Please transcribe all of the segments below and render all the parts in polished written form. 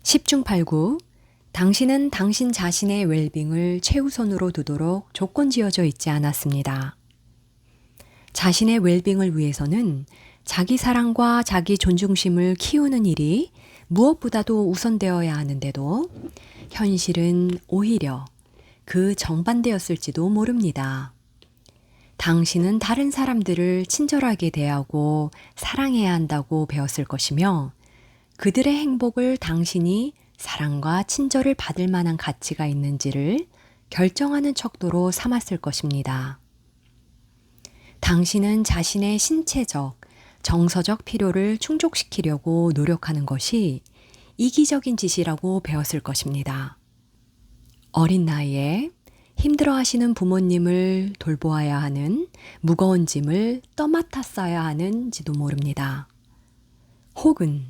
10중 8구. 당신은 당신 자신의 웰빙을 최우선으로 두도록 조건 지어져 있지 않았습니다. 자신의 웰빙을 위해서는 자기 사랑과 자기 존중심을 키우는 일이 무엇보다도 우선되어야 하는데도 현실은 오히려 그 정반대였을지도 모릅니다. 당신은 다른 사람들을 친절하게 대하고 사랑해야 한다고 배웠을 것이며 그들의 행복을 당신이 사랑과 친절을 받을 만한 가치가 있는지를 결정하는 척도로 삼았을 것입니다. 당신은 자신의 신체적, 정서적 필요를 충족시키려고 노력하는 것이 이기적인 짓이라고 배웠을 것입니다. 어린 나이에 힘들어하시는 부모님을 돌보아야 하는 무거운 짐을 떠맡았어야 하는지도 모릅니다. 혹은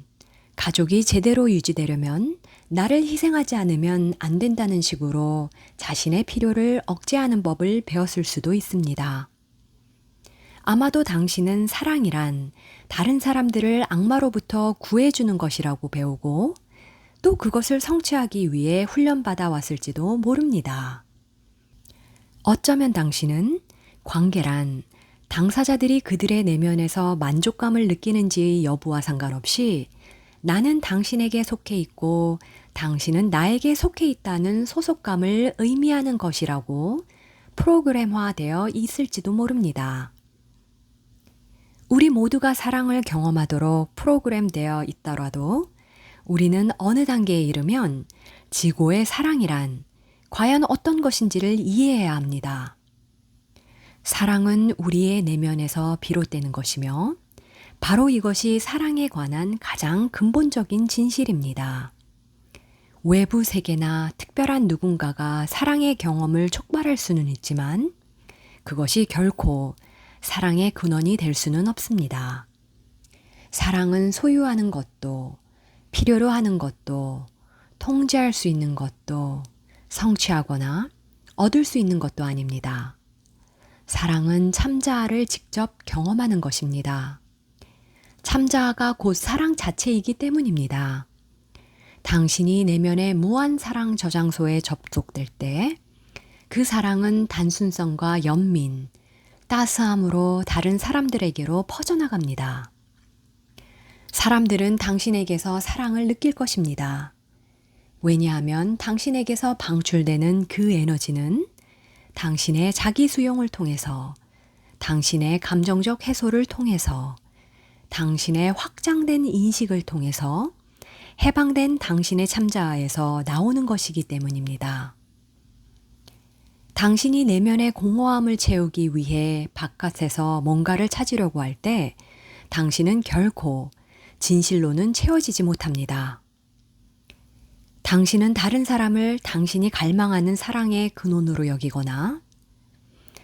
가족이 제대로 유지되려면 나를 희생하지 않으면 안 된다는 식으로 자신의 필요를 억제하는 법을 배웠을 수도 있습니다. 아마도 당신은 사랑이란 다른 사람들을 악마로부터 구해주는 것이라고 배우고 또 그것을 성취하기 위해 훈련받아 왔을지도 모릅니다. 어쩌면 당신은 관계란 당사자들이 그들의 내면에서 만족감을 느끼는지 여부와 상관없이 나는 당신에게 속해 있고 당신은 나에게 속해 있다는 소속감을 의미하는 것이라고 프로그램화되어 있을지도 모릅니다. 우리 모두가 사랑을 경험하도록 프로그램되어 있더라도 우리는 어느 단계에 이르면 지고의 사랑이란 과연 어떤 것인지를 이해해야 합니다. 사랑은 우리의 내면에서 비롯되는 것이며 바로 이것이 사랑에 관한 가장 근본적인 진실입니다. 외부 세계나 특별한 누군가가 사랑의 경험을 촉발할 수는 있지만 그것이 결코 사랑의 근원이 될 수는 없습니다. 사랑은 소유하는 것도, 필요로 하는 것도, 통제할 수 있는 것도, 성취하거나 얻을 수 있는 것도 아닙니다. 사랑은 참자아를 직접 경험하는 것입니다. 참자아가 곧 사랑 자체이기 때문입니다. 당신이 내면의 무한 사랑 저장소에 접속될 때 그 사랑은 단순성과 연민, 따스함으로 다른 사람들에게로 퍼져나갑니다. 사람들은 당신에게서 사랑을 느낄 것입니다. 왜냐하면 당신에게서 방출되는 그 에너지는 당신의 자기 수용을 통해서, 당신의 감정적 해소를 통해서, 당신의 확장된 인식을 통해서 해방된 당신의 참자아에서 나오는 것이기 때문입니다. 당신이 내면의 공허함을 채우기 위해 바깥에서 뭔가를 찾으려고 할 때 당신은 결코 진실로는 채워지지 못합니다. 당신은 다른 사람을 당신이 갈망하는 사랑의 근원으로 여기거나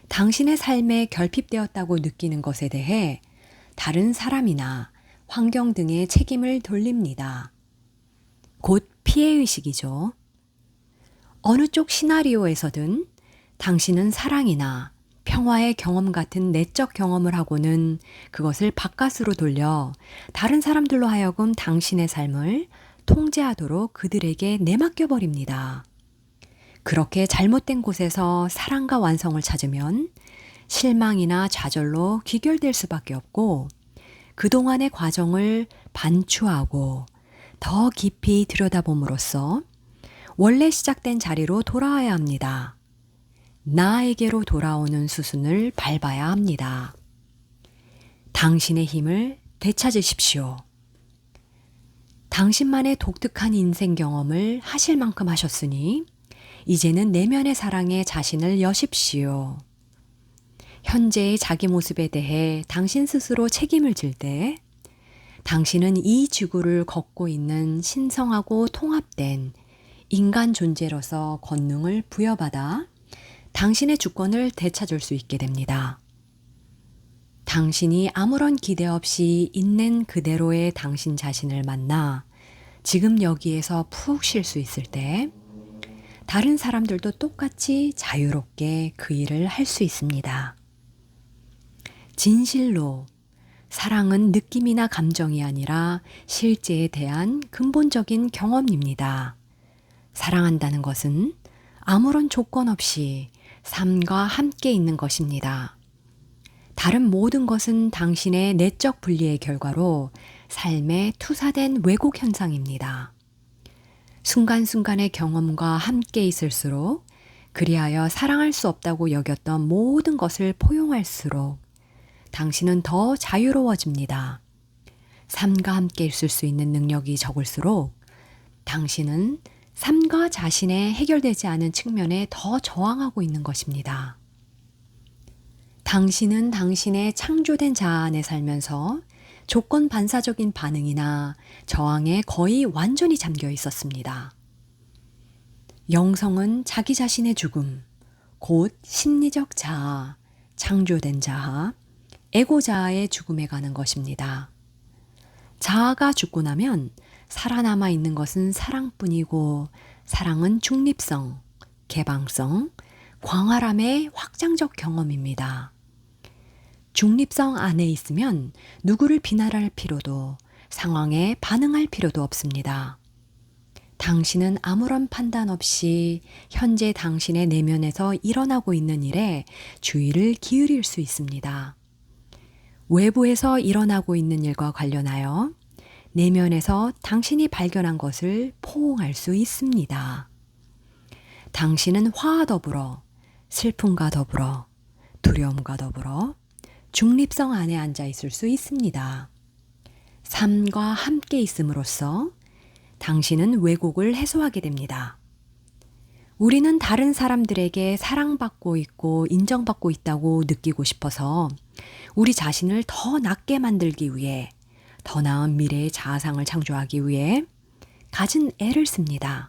당신의 삶에 결핍되었다고 느끼는 것에 대해 다른 사람이나 환경 등의 책임을 돌립니다. 곧 피해의식이죠. 어느 쪽 시나리오에서든 당신은 사랑이나 평화의 경험 같은 내적 경험을 하고는 그것을 바깥으로 돌려 다른 사람들로 하여금 당신의 삶을 통제하도록 그들에게 내맡겨버립니다. 그렇게 잘못된 곳에서 사랑과 완성을 찾으면 실망이나 좌절로 귀결될 수밖에 없고 그동안의 과정을 반추하고 더 깊이 들여다봄으로써 원래 시작된 자리로 돌아와야 합니다. 나에게로 돌아오는 수순을 밟아야 합니다. 당신의 힘을 되찾으십시오. 당신만의 독특한 인생 경험을 하실 만큼 하셨으니 이제는 내면의 사랑에 자신을 여십시오. 현재의 자기 모습에 대해 당신 스스로 책임을 질 때 당신은 이 지구를 걷고 있는 신성하고 통합된 인간 존재로서 권능을 부여받아 당신의 주권을 되찾을 수 있게 됩니다. 당신이 아무런 기대 없이 있는 그대로의 당신 자신을 만나 지금 여기에서 푹 쉴 수 있을 때 다른 사람들도 똑같이 자유롭게 그 일을 할 수 있습니다. 진실로 사랑은 느낌이나 감정이 아니라 실제에 대한 근본적인 경험입니다. 사랑한다는 것은 아무런 조건 없이 삶과 함께 있는 것입니다. 다른 모든 것은 당신의 내적 분리의 결과로 삶에 투사된 왜곡 현상입니다. 순간순간의 경험과 함께 있을수록 그리하여 사랑할 수 없다고 여겼던 모든 것을 포용할수록 당신은 더 자유로워집니다. 삶과 함께 있을 수 있는 능력이 적을수록 당신은 삶과 자신의 해결되지 않은 측면에 더 저항하고 있는 것입니다. 당신은 당신의 창조된 자아 안에 살면서 조건 반사적인 반응이나 저항에 거의 완전히 잠겨 있었습니다. 영성은 자기 자신의 죽음, 곧 심리적 자아, 창조된 자아, 에고 자아의 죽음에 가는 것입니다. 자아가 죽고 나면 살아남아 있는 것은 사랑뿐이고 사랑은 중립성, 개방성, 광활함의 확장적 경험입니다. 중립성 안에 있으면 누구를 비난할 필요도 상황에 반응할 필요도 없습니다. 당신은 아무런 판단 없이 현재 당신의 내면에서 일어나고 있는 일에 주의를 기울일 수 있습니다. 외부에서 일어나고 있는 일과 관련하여 내면에서 당신이 발견한 것을 포옹할 수 있습니다. 당신은 화와 더불어, 슬픔과 더불어, 두려움과 더불어 중립성 안에 앉아 있을 수 있습니다. 삶과 함께 있음으로써 당신은 왜곡을 해소하게 됩니다. 우리는 다른 사람들에게 사랑받고 있고 인정받고 있다고 느끼고 싶어서 우리 자신을 더 낫게 만들기 위해 더 나은 미래의 자아상을 창조하기 위해 갖은 애를 씁니다.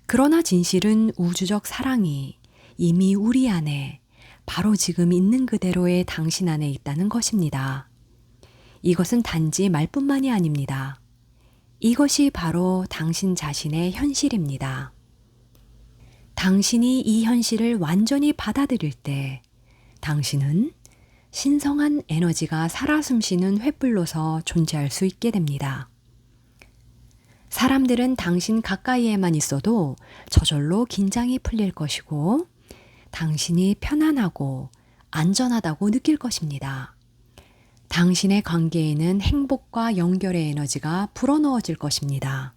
그러나 진실은 우주적 사랑이 이미 우리 안에 바로 지금 있는 그대로의 당신 안에 있다는 것입니다. 이것은 단지 말뿐만이 아닙니다. 이것이 바로 당신 자신의 현실입니다. 당신이 이 현실을 완전히 받아들일 때 당신은 신성한 에너지가 살아 숨쉬는 횃불로서 존재할 수 있게 됩니다. 사람들은 당신 가까이에만 있어도 저절로 긴장이 풀릴 것이고 당신이 편안하고 안전하다고 느낄 것입니다. 당신의 관계에는 행복과 연결의 에너지가 불어넣어질 것입니다.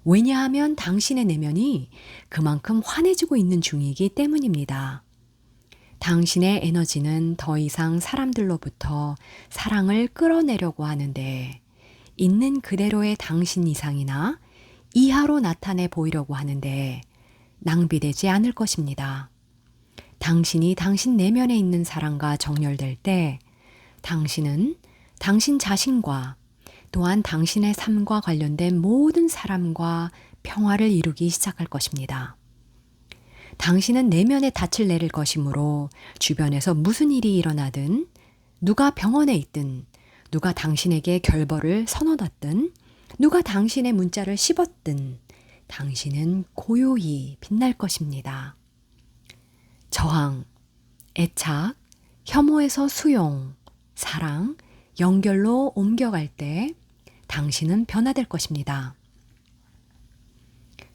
왜냐하면 당신의 내면이 그만큼 환해지고 있는 중이기 때문입니다. 당신의 에너지는 더 이상 사람들로부터 사랑을 끌어내려고 하는데 있는 그대로의 당신 이상이나 이하로 나타내 보이려고 하는데 낭비되지 않을 것입니다. 당신이 당신 내면에 있는 사랑과 정렬될 때 당신은 당신 자신과 또한 당신의 삶과 관련된 모든 사람과 평화를 이루기 시작할 것입니다. 당신은 내면에 닻을 내릴 것이므로 주변에서 무슨 일이 일어나든 누가 병원에 있든 누가 당신에게 결벌을 서너뒀든 누가 당신의 문자를 씹었든 당신은 고요히 빛날 것입니다. 저항, 애착, 혐오에서 수용, 사랑, 연결로 옮겨갈 때 당신은 변화될 것입니다.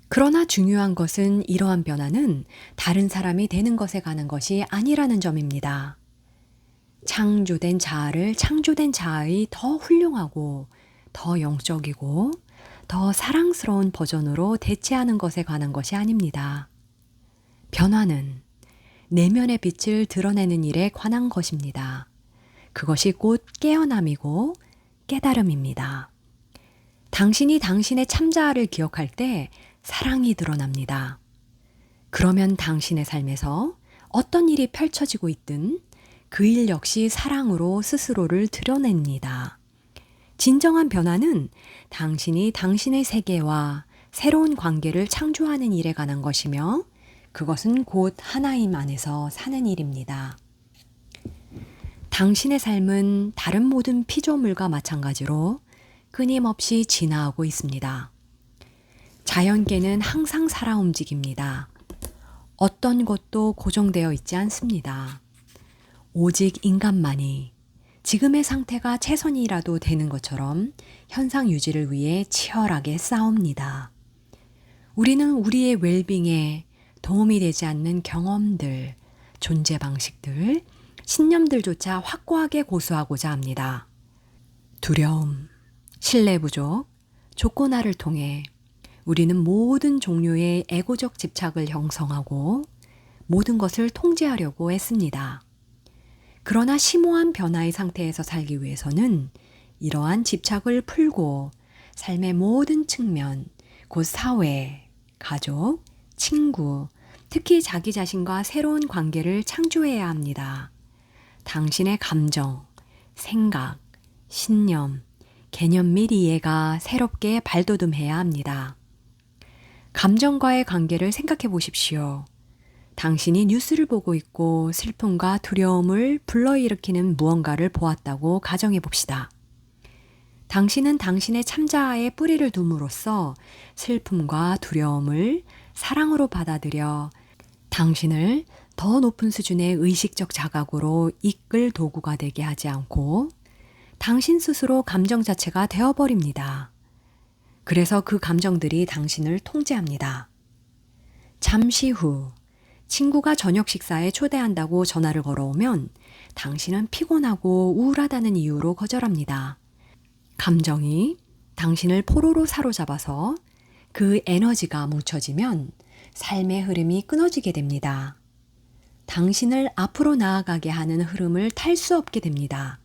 그러나 중요한 것은 이러한 변화는 다른 사람이 되는 것에 가는 것이 아니라는 점입니다. 창조된 자아를 창조된 자아의 더 훌륭하고 더 영적이고 더 사랑스러운 버전으로 대체하는 것에 관한 것이 아닙니다. 변화는 내면의 빛을 드러내는 일에 관한 것입니다. 그것이 곧 깨어남이고 깨달음입니다. 당신이 당신의 참자아를 기억할 때 사랑이 드러납니다. 그러면 당신의 삶에서 어떤 일이 펼쳐지고 있든 그 일 역시 사랑으로 스스로를 드러냅니다. 진정한 변화는 당신이 당신의 세계와 새로운 관계를 창조하는 일에 관한 것이며 그것은 곧 하나님 안에서 사는 일입니다. 당신의 삶은 다른 모든 피조물과 마찬가지로 끊임없이 진화하고 있습니다. 자연계는 항상 살아 움직입니다. 어떤 것도 고정되어 있지 않습니다. 오직 인간만이 지금의 상태가 최선이라도 되는 것처럼 현상 유지를 위해 치열하게 싸웁니다. 우리는 우리의 웰빙에 도움이 되지 않는 경험들, 존재 방식들, 신념들조차 확고하게 고수하고자 합니다. 두려움, 신뢰 부족, 조건화를 통해 우리는 모든 종류의 에고적 집착을 형성하고 모든 것을 통제하려고 했습니다. 그러나 심오한 변화의 상태에서 살기 위해서는 이러한 집착을 풀고 삶의 모든 측면, 곧 사회, 가족, 친구, 특히 자기 자신과 새로운 관계를 창조해야 합니다. 당신의 감정, 생각, 신념, 개념 및 이해가 새롭게 발돋움해야 합니다. 감정과의 관계를 생각해 보십시오. 당신이 뉴스를 보고 있고 슬픔과 두려움을 불러일으키는 무언가를 보았다고 가정해 봅시다. 당신은 당신의 참자아에 뿌리를 둠으로써 슬픔과 두려움을 사랑으로 받아들여 당신을 더 높은 수준의 의식적 자각으로 이끌 도구가 되게 하지 않고 당신 스스로 감정 자체가 되어버립니다. 그래서 그 감정들이 당신을 통제합니다. 잠시 후 친구가 저녁 식사에 초대한다고 전화를 걸어오면 당신은 피곤하고 우울하다는 이유로 거절합니다. 감정이 당신을 포로로 사로잡아서 그 에너지가 뭉쳐지면 삶의 흐름이 끊어지게 됩니다. 당신을 앞으로 나아가게 하는 흐름을 탈 수 없게 됩니다.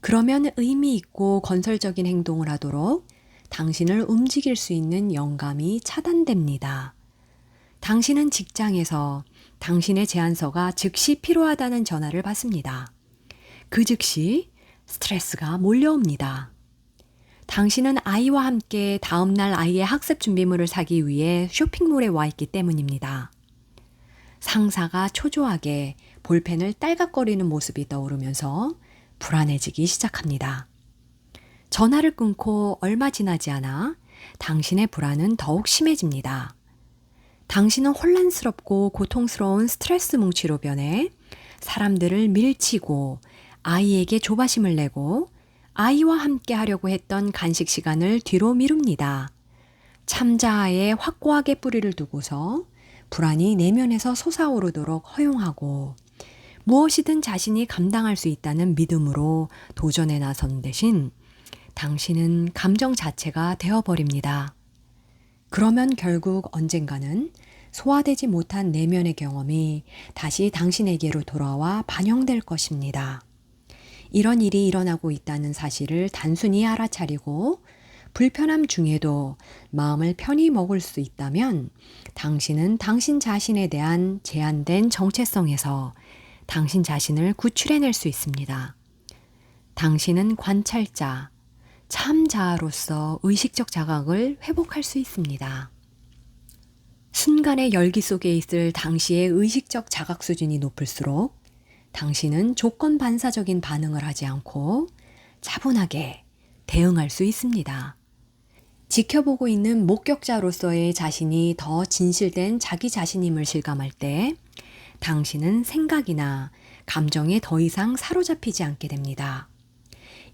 그러면 의미 있고 건설적인 행동을 하도록 당신을 움직일 수 있는 영감이 차단됩니다. 당신은 직장에서 당신의 제안서가 즉시 필요하다는 전화를 받습니다. 그 즉시 스트레스가 몰려옵니다. 당신은 아이와 함께 다음날 아이의 학습 준비물을 사기 위해 쇼핑몰에 와 있기 때문입니다. 상사가 초조하게 볼펜을 딸깍거리는 모습이 떠오르면서 불안해지기 시작합니다. 전화를 끊고 얼마 지나지 않아 당신의 불안은 더욱 심해집니다. 당신은 혼란스럽고 고통스러운 스트레스 뭉치로 변해 사람들을 밀치고 아이에게 조바심을 내고 아이와 함께 하려고 했던 간식 시간을 뒤로 미룹니다. 참자아에 확고하게 뿌리를 두고서 불안이 내면에서 솟아오르도록 허용하고 무엇이든 자신이 감당할 수 있다는 믿음으로 도전에 나선 대신 당신은 감정 자체가 되어버립니다. 그러면 결국 언젠가는 소화되지 못한 내면의 경험이 다시 당신에게로 돌아와 반영될 것입니다. 이런 일이 일어나고 있다는 사실을 단순히 알아차리고 불편함 중에도 마음을 편히 먹을 수 있다면 당신은 당신 자신에 대한 제한된 정체성에서 당신 자신을 구출해낼 수 있습니다. 당신은 관찰자, 참자아로서 의식적 자각을 회복할 수 있습니다. 순간의 열기 속에 있을 당시의 의식적 자각 수준이 높을수록 당신은 조건 반사적인 반응을 하지 않고 차분하게 대응할 수 있습니다. 지켜보고 있는 목격자로서의 자신이 더 진실된 자기 자신임을 실감할 때 당신은 생각이나 감정에 더 이상 사로잡히지 않게 됩니다.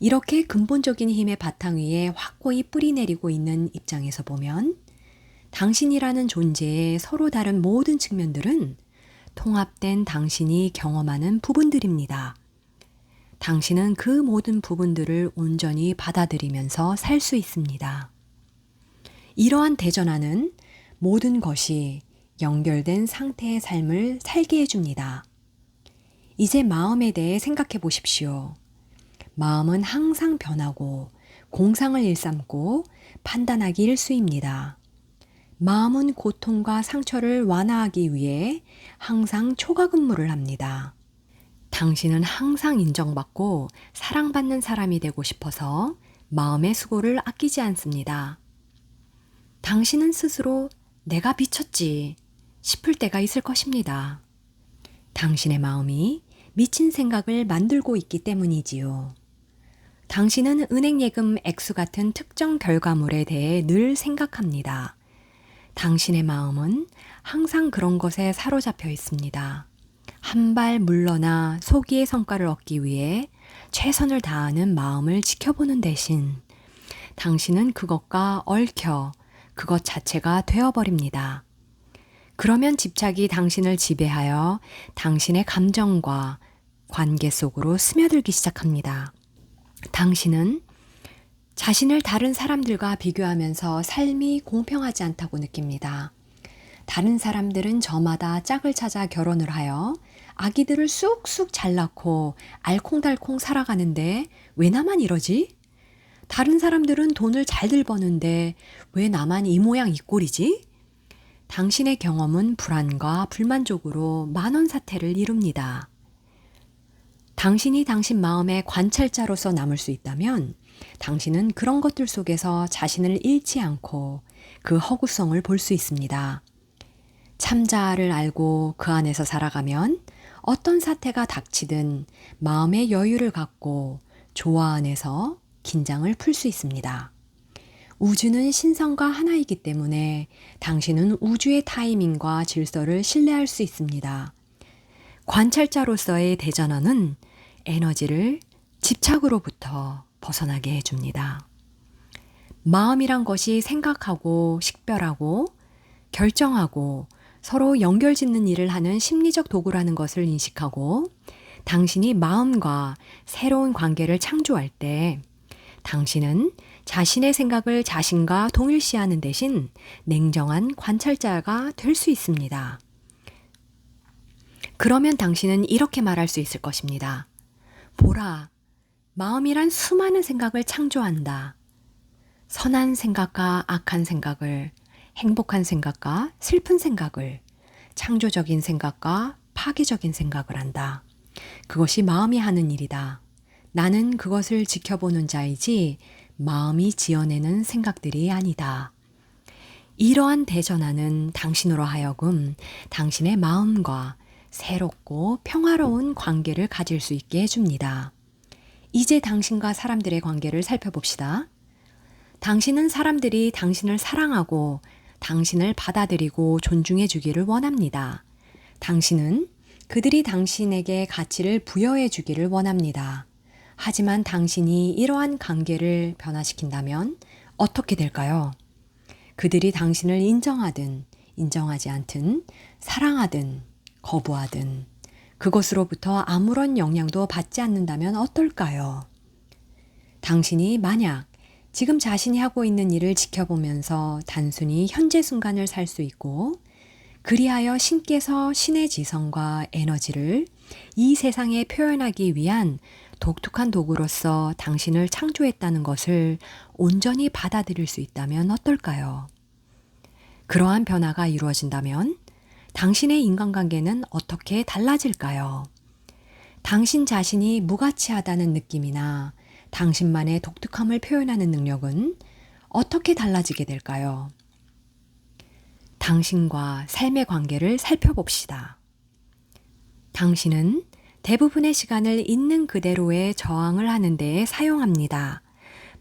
이렇게 근본적인 힘의 바탕 위에 확고히 뿌리 내리고 있는 입장에서 보면 당신이라는 존재의 서로 다른 모든 측면들은 통합된 당신이 경험하는 부분들입니다. 당신은 그 모든 부분들을 온전히 받아들이면서 살 수 있습니다. 이러한 대전하는 모든 것이 연결된 상태의 삶을 살게 해줍니다. 이제 마음에 대해 생각해 보십시오. 마음은 항상 변하고 공상을 일삼고 판단하기 일쑤입니다. 마음은 고통과 상처를 완화하기 위해 항상 초과 근무를 합니다. 당신은 항상 인정받고 사랑받는 사람이 되고 싶어서 마음의 수고를 아끼지 않습니다. 당신은 스스로 내가 미쳤지 싶을 때가 있을 것입니다. 당신의 마음이 미친 생각을 만들고 있기 때문이지요. 당신은 은행 예금 액수 같은 특정 결과물에 대해 늘 생각합니다. 당신의 마음은 항상 그런 것에 사로잡혀 있습니다. 한 발 물러나 소기의 성과를 얻기 위해 최선을 다하는 마음을 지켜보는 대신 당신은 그것과 얽혀 그것 자체가 되어버립니다. 그러면 집착이 당신을 지배하여 당신의 감정과 관계 속으로 스며들기 시작합니다. 당신은 자신을 다른 사람들과 비교하면서 삶이 공평하지 않다고 느낍니다. 다른 사람들은 저마다 짝을 찾아 결혼을 하여 아기들을 쑥쑥 잘 낳고 알콩달콩 살아가는데 왜 나만 이러지? 다른 사람들은 돈을 잘들 버는데 왜 나만 이 모양 이 꼴이지? 당신의 경험은 불안과 불만족으로 만원사태를 이룹니다. 당신이 당신 마음의 관찰자로서 남을 수 있다면 당신은 그런 것들 속에서 자신을 잃지 않고 그 허구성을 볼 수 있습니다. 참자아를 알고 그 안에서 살아가면 어떤 사태가 닥치든 마음의 여유를 갖고 조화 안에서 긴장을 풀 수 있습니다. 우주는 신성과 하나이기 때문에 당신은 우주의 타이밍과 질서를 신뢰할 수 있습니다. 관찰자로서의 대전환은 에너지를 집착으로부터 벗어나게 해줍니다. 마음이란 것이 생각하고 식별하고 결정하고 서로 연결짓는 일을 하는 심리적 도구라는 것을 인식하고 당신이 마음과 새로운 관계를 창조할 때 당신은 자신의 생각을 자신과 동일시하는 대신 냉정한 관찰자가 될 수 있습니다. 그러면 당신은 이렇게 말할 수 있을 것입니다. 보라, 마음이란 수많은 생각을 창조한다. 선한 생각과 악한 생각을, 행복한 생각과 슬픈 생각을, 창조적인 생각과 파괴적인 생각을 한다. 그것이 마음이 하는 일이다. 나는 그것을 지켜보는 자이지 마음이 지어내는 생각들이 아니다. 이러한 대전환은 당신으로 하여금 당신의 마음과 새롭고 평화로운 관계를 가질 수 있게 해줍니다. 이제 당신과 사람들의 관계를 살펴봅시다. 당신은 사람들이 당신을 사랑하고 당신을 받아들이고 존중해 주기를 원합니다. 당신은 그들이 당신에게 가치를 부여해 주기를 원합니다. 하지만 당신이 이러한 관계를 변화시킨다면 어떻게 될까요? 그들이 당신을 인정하든 인정하지 않든 사랑하든 거부하든 그것으로부터 아무런 영향도 받지 않는다면 어떨까요? 당신이 만약 지금 자신이 하고 있는 일을 지켜보면서 단순히 현재 순간을 살 수 있고 그리하여 신께서 신의 지성과 에너지를 이 세상에 표현하기 위한 독특한 도구로서 당신을 창조했다는 것을 온전히 받아들일 수 있다면 어떨까요? 그러한 변화가 이루어진다면 당신의 인간관계는 어떻게 달라질까요? 당신 자신이 무가치하다는 느낌이나 당신만의 독특함을 표현하는 능력은 어떻게 달라지게 될까요? 당신과 삶의 관계를 살펴봅시다. 당신은 대부분의 시간을 있는 그대로의 저항을 하는 데에 사용합니다.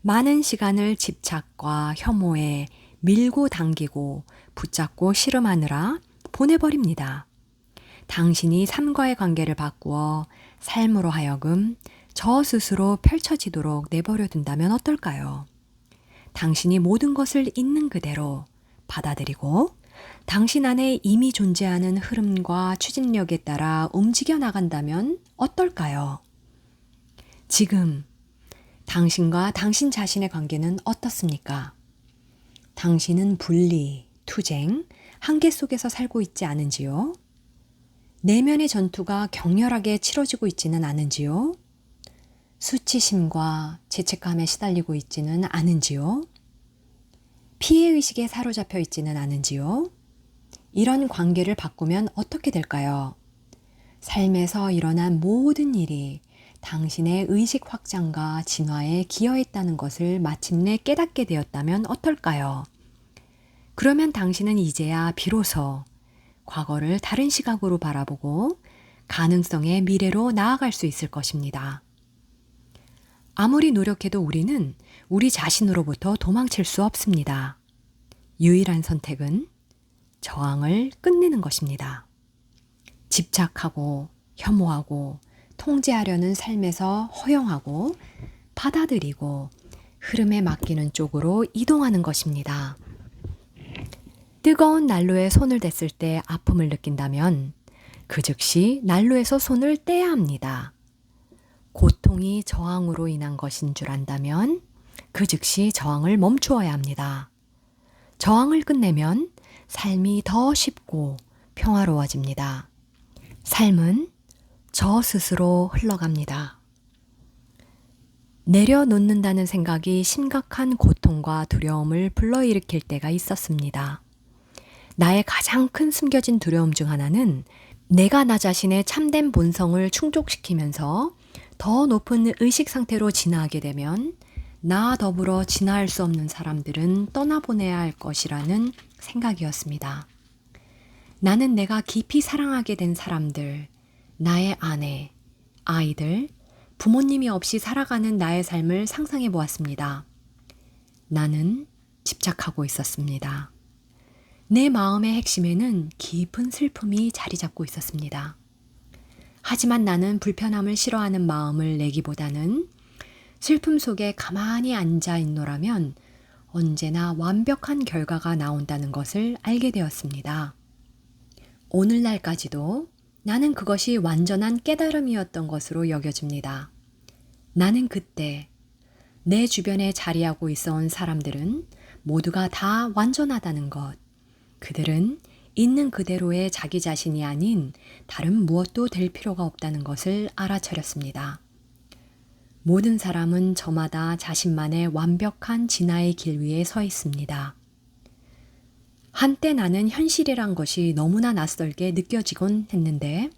많은 시간을 집착과 혐오에 밀고 당기고 붙잡고 씨름하느라 보내버립니다. 당신이 삶과의 관계를 바꾸어 삶으로 하여금 저 스스로 펼쳐지도록 내버려 둔다면 어떨까요? 당신이 모든 것을 있는 그대로 받아들이고 당신 안에 이미 존재하는 흐름과 추진력에 따라 움직여 나간다면 어떨까요? 지금 당신과 당신 자신의 관계는 어떻습니까? 당신은 분리, 투쟁, 한계 속에서 살고 있지 않은지요? 내면의 전투가 격렬하게 치러지고 있지는 않은지요? 수치심과 죄책감에 시달리고 있지는 않은지요? 피해의식에 사로잡혀 있지는 않은지요? 이런 관계를 바꾸면 어떻게 될까요? 삶에서 일어난 모든 일이 당신의 의식 확장과 진화에 기여했다는 것을 마침내 깨닫게 되었다면 어떨까요? 그러면 당신은 이제야 비로소 과거를 다른 시각으로 바라보고 가능성의 미래로 나아갈 수 있을 것입니다. 아무리 노력해도 우리는 우리 자신으로부터 도망칠 수 없습니다. 유일한 선택은 저항을 끝내는 것입니다. 집착하고 혐오하고 통제하려는 삶에서 허용하고 받아들이고 흐름에 맡기는 쪽으로 이동하는 것입니다. 뜨거운 난로에 손을 댔을 때 아픔을 느낀다면 그 즉시 난로에서 손을 떼야 합니다. 고통이 저항으로 인한 것인 줄 안다면 그 즉시 저항을 멈추어야 합니다. 저항을 끝내면 삶이 더 쉽고 평화로워집니다. 삶은 저 스스로 흘러갑니다. 내려놓는다는 생각이 심각한 고통과 두려움을 불러일으킬 때가 있었습니다. 나의 가장 큰 숨겨진 두려움 중 하나는 내가 나 자신의 참된 본성을 충족시키면서 더 높은 의식 상태로 진화하게 되면 나와 더불어 진화할 수 없는 사람들은 떠나보내야 할 것이라는 생각이었습니다. 나는 내가 깊이 사랑하게 된 사람들, 나의 아내, 아이들, 부모님이 없이 살아가는 나의 삶을 상상해 보았습니다. 나는 집착하고 있었습니다. 내 마음의 핵심에는 깊은 슬픔이 자리 잡고 있었습니다. 하지만 나는 불편함을 싫어하는 마음을 내기보다는 슬픔 속에 가만히 앉아 있노라면 언제나 완벽한 결과가 나온다는 것을 알게 되었습니다. 오늘날까지도 나는 그것이 완전한 깨달음이었던 것으로 여겨집니다. 나는 그때 내 주변에 자리하고 있어 온 사람들은 모두가 다 완전하다는 것, 그들은 있는 그대로의 자기 자신이 아닌 다른 무엇도 될 필요가 없다는 것을 알아차렸습니다. 모든 사람은 저마다 자신만의 완벽한 진화의 길 위에 서 있습니다. 한때 나는 현실이란 것이 너무나 낯설게 느껴지곤 했는데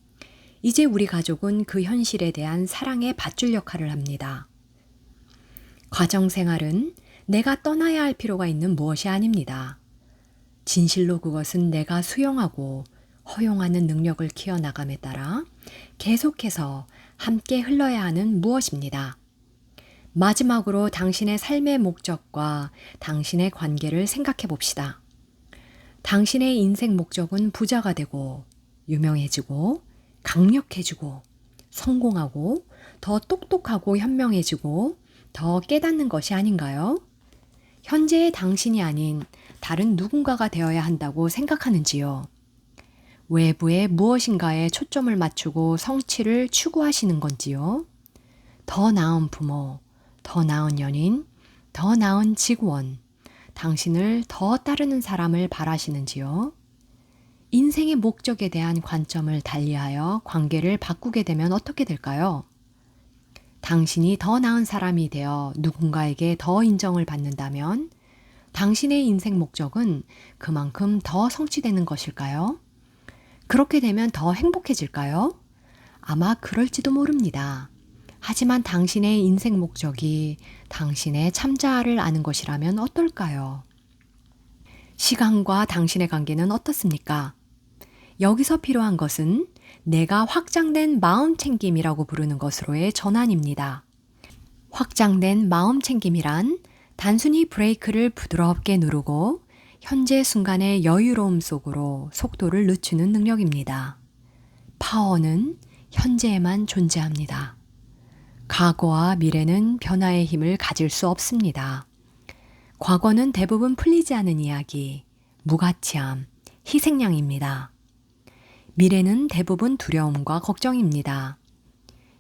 이제 우리 가족은 그 현실에 대한 사랑의 밧줄 역할을 합니다. 가정생활은 내가 떠나야 할 필요가 있는 무엇이 아닙니다. 진실로 그것은 내가 수용하고 허용하는 능력을 키워나감에 따라 계속해서 함께 흘러야 하는 무엇입니다. 마지막으로 당신의 삶의 목적과 당신의 관계를 생각해 봅시다. 당신의 인생 목적은 부자가 되고 유명해지고 강력해지고 성공하고 더 똑똑하고 현명해지고 더 깨닫는 것이 아닌가요? 현재의 당신이 아닌 다른 누군가가 되어야 한다고 생각하는지요? 외부의 무엇인가에 초점을 맞추고 성취를 추구하시는 건지요? 더 나은 부모, 더 나은 연인, 더 나은 직원, 당신을 더 따르는 사람을 바라시는지요? 인생의 목적에 대한 관점을 달리하여 관계를 바꾸게 되면 어떻게 될까요? 당신이 더 나은 사람이 되어 누군가에게 더 인정을 받는다면 당신의 인생 목적은 그만큼 더 성취되는 것일까요? 그렇게 되면 더 행복해질까요? 아마 그럴지도 모릅니다. 하지만 당신의 인생 목적이 당신의 참자아를 아는 것이라면 어떨까요? 시간과 당신의 관계는 어떻습니까? 여기서 필요한 것은 내가 확장된 마음 챙김이라고 부르는 것으로의 전환입니다. 확장된 마음 챙김이란 단순히 브레이크를 부드럽게 누르고 현재 순간의 여유로움 속으로 속도를 늦추는 능력입니다. 파워는 현재에만 존재합니다. 과거와 미래는 변화의 힘을 가질 수 없습니다. 과거는 대부분 풀리지 않은 이야기, 무가치함, 희생양입니다. 미래는 대부분 두려움과 걱정입니다.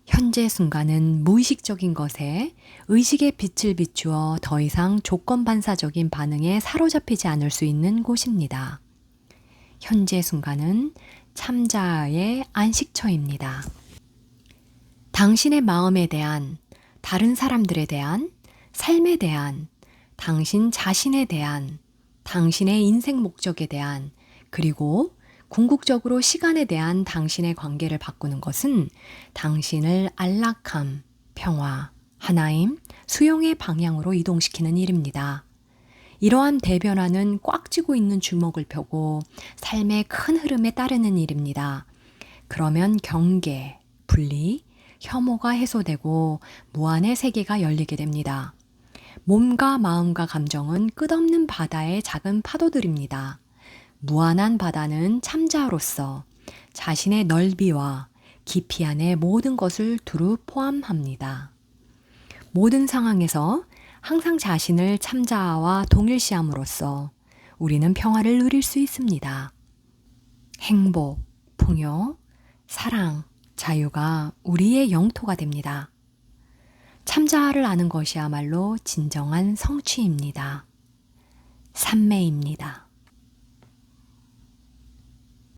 현재 순간은 무의식적인 것에 의식의 빛을 비추어 더 이상 조건 반사적인 반응에 사로잡히지 않을 수 있는 곳입니다. 현재 순간은 참자의 안식처입니다. 당신의 마음에 대한, 다른 사람들에 대한, 삶에 대한, 당신 자신에 대한, 당신의 인생 목적에 대한, 그리고 궁극적으로 시간에 대한 당신의 관계를 바꾸는 것은 당신을 안락함, 평화, 하나임, 수용의 방향으로 이동시키는 일입니다. 이러한 대변화는 꽉 쥐고 있는 주먹을 펴고 삶의 큰 흐름에 따르는 일입니다. 그러면 경계, 분리, 혐오가 해소되고 무한의 세계가 열리게 됩니다. 몸과 마음과 감정은 끝없는 바다의 작은 파도들입니다. 무한한 바다는 참자로서 자신의 넓이와 깊이 안에 모든 것을 두루 포함합니다. 모든 상황에서 항상 자신을 참자아와 동일시함으로써 우리는 평화를 누릴 수 있습니다. 행복, 풍요, 사랑, 자유가 우리의 영토가 됩니다. 참자아를 아는 것이야말로 진정한 성취입니다. 삼매입니다.